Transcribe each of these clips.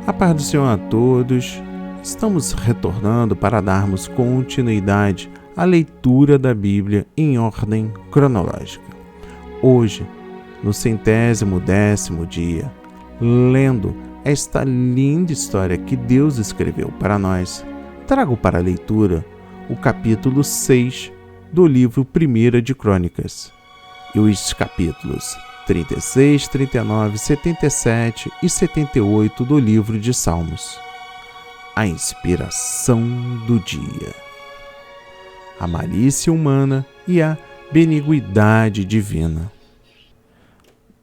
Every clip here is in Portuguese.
A paz do Senhor a todos. Estamos retornando para darmos continuidade à leitura da Bíblia em ordem cronológica. Hoje, no 110º dia, lendo esta linda história que Deus escreveu para nós, trago para a leitura o capítulo 6 do livro 1 de Crônicas e os capítulos 36, 39, 77 e 78 do livro de Salmos. A inspiração do dia, a malícia humana e a beniguidade divina.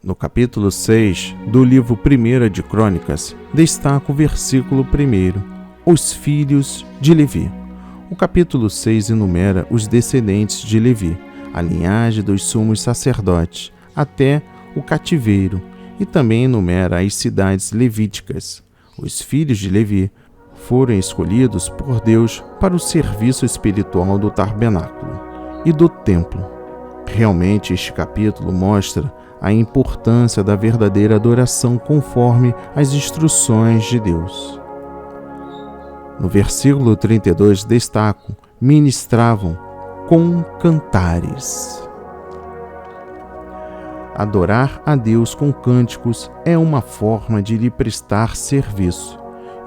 No capítulo 6 do livro 1 de Crônicas, destaca o versículo 1, os filhos de Levi. O capítulo 6 enumera os descendentes de Levi, a linhagem dos sumos sacerdotes, até o cativeiro, e também enumera as cidades levíticas. Os filhos de Levi foram escolhidos por Deus para o serviço espiritual do tabernáculo e do templo. Realmente, este capítulo mostra a importância da verdadeira adoração conforme as instruções de Deus. No versículo 32 destaco, ministravam com cantares. Adorar a Deus com cânticos é uma forma de lhe prestar serviço,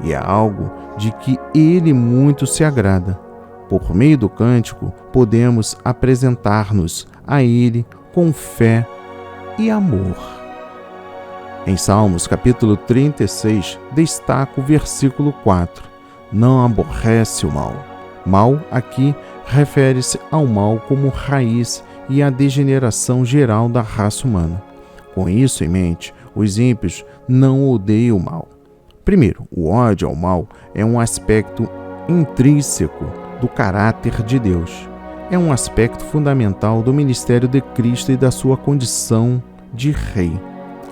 e é algo de que Ele muito se agrada. Por meio do cântico, podemos apresentar-nos a Ele com fé e amor. Em Salmos, capítulo 36, destaca o versículo 4. Não aborrece o mal. Mal aqui refere-se ao mal como raiz e à degeneração geral da raça humana. Com isso em mente, os ímpios não odeiam o mal. Primeiro, o ódio ao mal é um aspecto intrínseco do caráter de Deus. É um aspecto fundamental do ministério de Cristo e da sua condição de rei.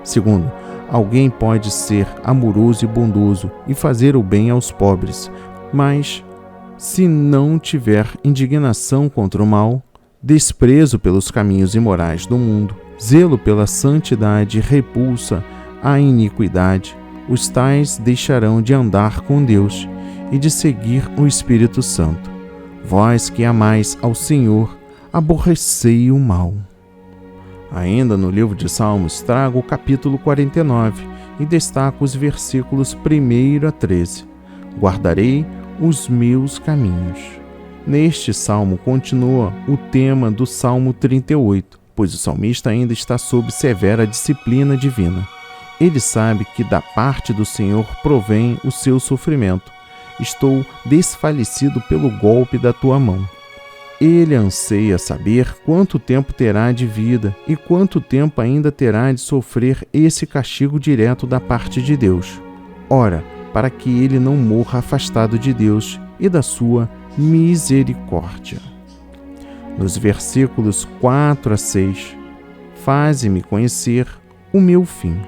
Segundo, alguém pode ser amoroso e bondoso e fazer o bem aos pobres, mas se não tiver indignação contra o mal, desprezo pelos caminhos imorais do mundo, zelo pela santidade e repulsa à iniquidade, os tais deixarão de andar com Deus e de seguir o Espírito Santo. Vós que amais ao Senhor, aborrecei o mal. Ainda no livro de Salmos, trago o capítulo 49 e destaco os versículos 1 a 13. Guardarei os meus caminhos. Neste salmo continua o tema do Salmo 38, pois o salmista ainda está sob severa disciplina divina. Ele sabe que da parte do Senhor provém o seu sofrimento. Estou desfalecido pelo golpe da tua mão. Ele anseia saber quanto tempo terá de vida e quanto tempo ainda terá de sofrer esse castigo direto da parte de Deus. Ora, para que ele não morra afastado de Deus e da sua misericórdia. Nos versículos 4 a 6, faze-me conhecer o meu fim.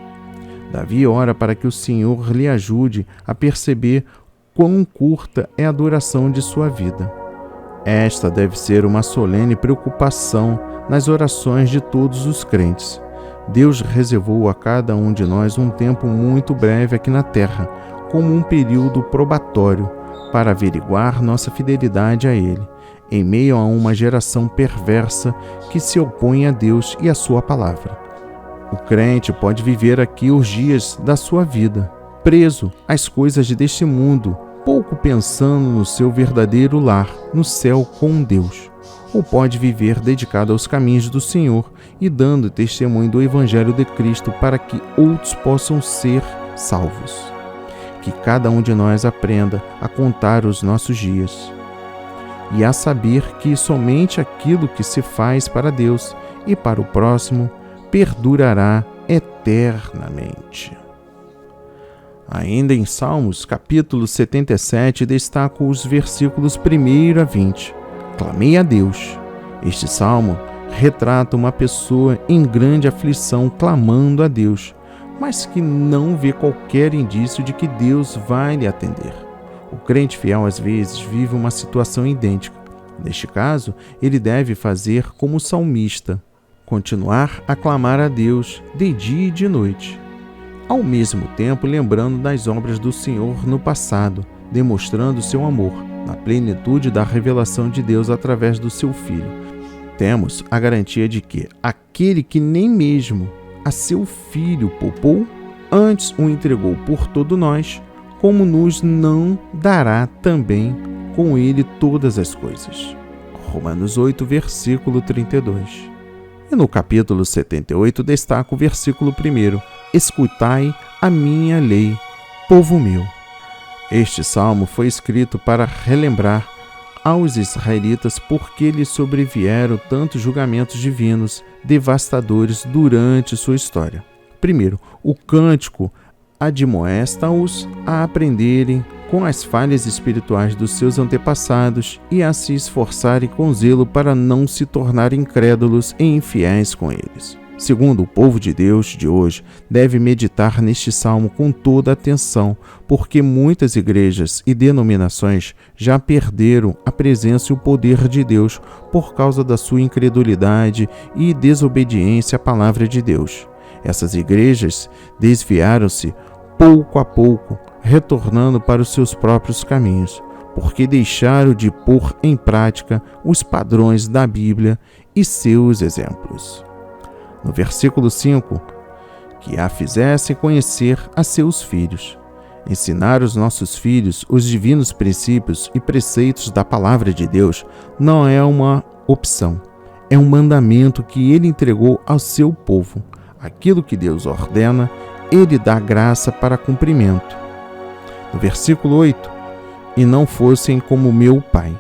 Davi ora para que o Senhor lhe ajude a perceber quão curta é a duração de sua vida. Esta deve ser uma solene preocupação nas orações de todos os crentes. Deus reservou a cada um de nós um tempo muito breve aqui na terra, como um período probatório, para averiguar nossa fidelidade a Ele, em meio a uma geração perversa que se opõe a Deus e a sua palavra. O crente pode viver aqui os dias da sua vida, preso às coisas deste mundo, pouco pensando no seu verdadeiro lar, no céu com Deus. Ou pode viver dedicado aos caminhos do Senhor e dando testemunho do Evangelho de Cristo para que outros possam ser salvos. Que cada um de nós aprenda a contar os nossos dias e a saber que somente aquilo que se faz para Deus e para o próximo perdurará eternamente. Ainda em Salmos, capítulo 77, destaco os versículos 1 a 20. Clamei a Deus. Este salmo retrata uma pessoa em grande aflição clamando a Deus, mas que não vê qualquer indício de que Deus vai lhe atender. O crente fiel às vezes vive uma situação idêntica. Neste caso, ele deve fazer como o salmista, continuar a clamar a Deus de dia e de noite. ao mesmo tempo lembrando das obras do Senhor no passado, demonstrando seu amor, na plenitude da revelação de Deus através do seu Filho. Temos a garantia de que aquele que nem mesmo a seu Filho poupou, antes o entregou por todos nós, como nos não dará também com ele todas as coisas. Romanos 8, versículo 32. E no capítulo 78 destaca o versículo 1: Escutai a minha lei, povo meu. Este salmo foi escrito para relembrar aos israelitas porque lhes sobrevieram tantos julgamentos divinos devastadores durante sua história. Primeiro, o cântico admoesta-os a aprenderem com as falhas espirituais dos seus antepassados e a se esforçarem com zelo para não se tornarem incrédulos e infiéis com eles. Segundo, o povo de Deus de hoje deve meditar neste salmo com toda atenção, porque muitas igrejas e denominações já perderam a presença e o poder de Deus por causa da sua incredulidade e desobediência à palavra de Deus. Essas igrejas desviaram-se pouco a pouco, retornando para os seus próprios caminhos, porque deixaram de pôr em prática os padrões da Bíblia e seus exemplos. No versículo 5, que a fizessem conhecer a seus filhos. Ensinar os nossos filhos os divinos princípios e preceitos da palavra de Deus não é uma opção, é um mandamento que ele entregou ao seu povo. Aquilo que Deus ordena, ele dá graça para cumprimento. No versículo 8, e não fossem como meu pai.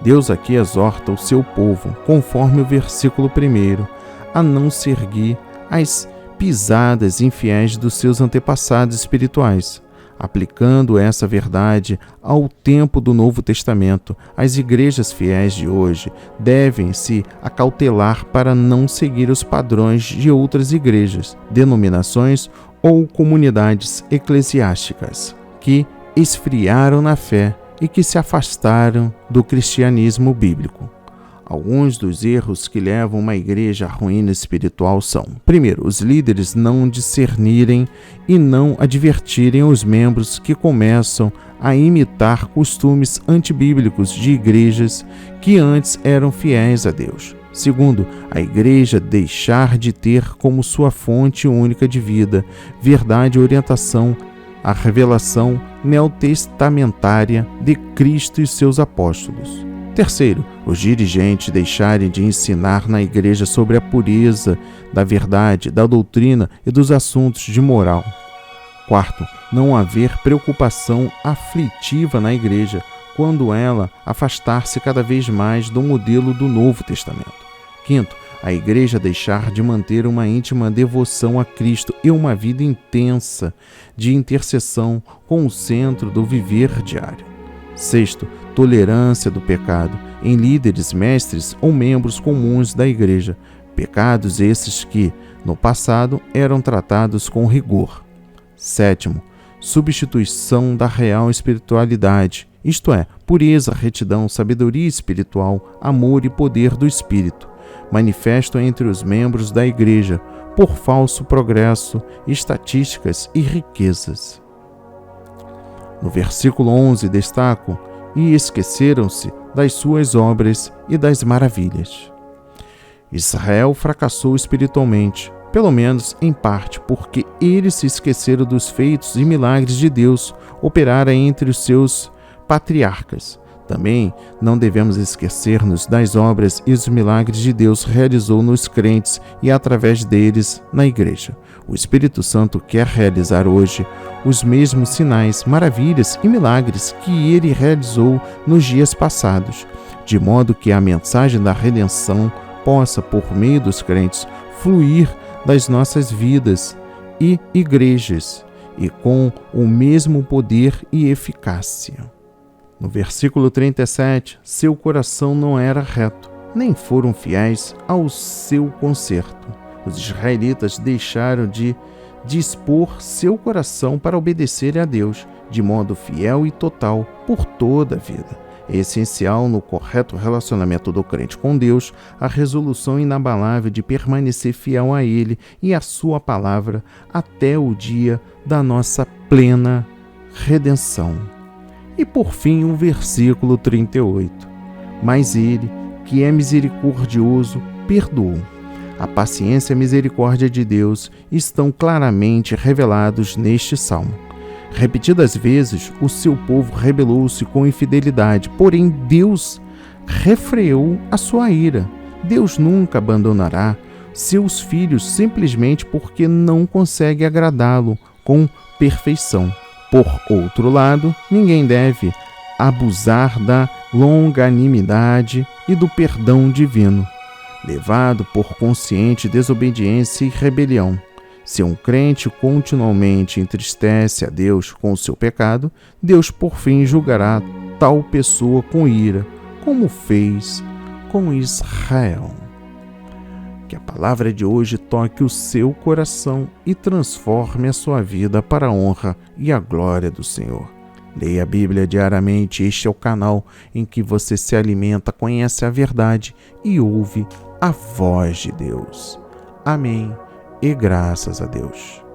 Deus aqui exorta o seu povo, conforme o versículo 1, a não seguir as pisadas infiéis dos seus antepassados espirituais. Aplicando essa verdade ao tempo do Novo Testamento, as igrejas fiéis de hoje devem se acautelar para não seguir os padrões de outras igrejas, denominações ou comunidades eclesiásticas que esfriaram na fé e que se afastaram do cristianismo bíblico. Alguns dos erros que levam uma igreja à ruína espiritual são: primeiro, os líderes não discernirem e não advertirem os membros que começam a imitar costumes antibíblicos de igrejas que antes eram fiéis a Deus. Segundo, a igreja deixar de ter como sua fonte única de vida, verdade e orientação a revelação neotestamentária de Cristo e seus apóstolos. Terceiro, os dirigentes deixarem de ensinar na igreja sobre a pureza da verdade, da doutrina e dos assuntos de moral. Quarto, não haver preocupação aflitiva na igreja quando ela afastar-se cada vez mais do modelo do Novo Testamento. Quinto, a igreja deixar de manter uma íntima devoção a Cristo e uma vida intensa de intercessão com o centro do viver diário. Sexto, tolerância do pecado em líderes, mestres ou membros comuns da igreja. Pecados esses que, no passado, eram tratados com rigor. Sétimo, substituição da real espiritualidade, isto é, pureza, retidão, sabedoria espiritual, amor e poder do Espírito, manifesto entre os membros da igreja por falso progresso, estatísticas e riquezas. No versículo 11 destaco: e esqueceram-se das suas obras e das maravilhas. Israel fracassou espiritualmente, pelo menos em parte, porque eles se esqueceram dos feitos e milagres de Deus operara entre os seus patriarcas. Também não devemos esquecer-nos das obras e os milagres de Deus realizou nos crentes e através deles na igreja. O Espírito Santo quer realizar hoje os mesmos sinais, maravilhas e milagres que ele realizou nos dias passados, de modo que a mensagem da redenção possa, por meio dos crentes, fluir das nossas vidas e igrejas, e com o mesmo poder e eficácia. No versículo 37, seu coração não era reto, nem foram fiéis ao seu conserto. Os israelitas deixaram de dispor seu coração para obedecer a Deus, de modo fiel e total por toda a vida. É essencial no correto relacionamento do crente com Deus a resolução inabalável de permanecer fiel a Ele e à Sua palavra até o dia da nossa plena redenção. E por fim, o versículo 38. Mas Ele, que é misericordioso, perdoou. A paciência e a misericórdia de Deus estão claramente revelados neste salmo. Repetidas vezes, o seu povo rebelou-se com infidelidade, porém Deus refreou a sua ira. Deus nunca abandonará seus filhos simplesmente porque não consegue agradá-lo com perfeição. Por outro lado, ninguém deve abusar da longanimidade e do perdão divino, levado por consciente desobediência e rebelião. Se um crente continuamente entristece a Deus com o seu pecado, Deus por fim julgará tal pessoa com ira, como fez com Israel. Que a palavra de hoje toque o seu coração e transforme a sua vida para a honra e a glória do Senhor. Leia a Bíblia diariamente. Este é o canal em que você se alimenta, conhece a verdade e ouve a voz de Deus. Amém e graças a Deus.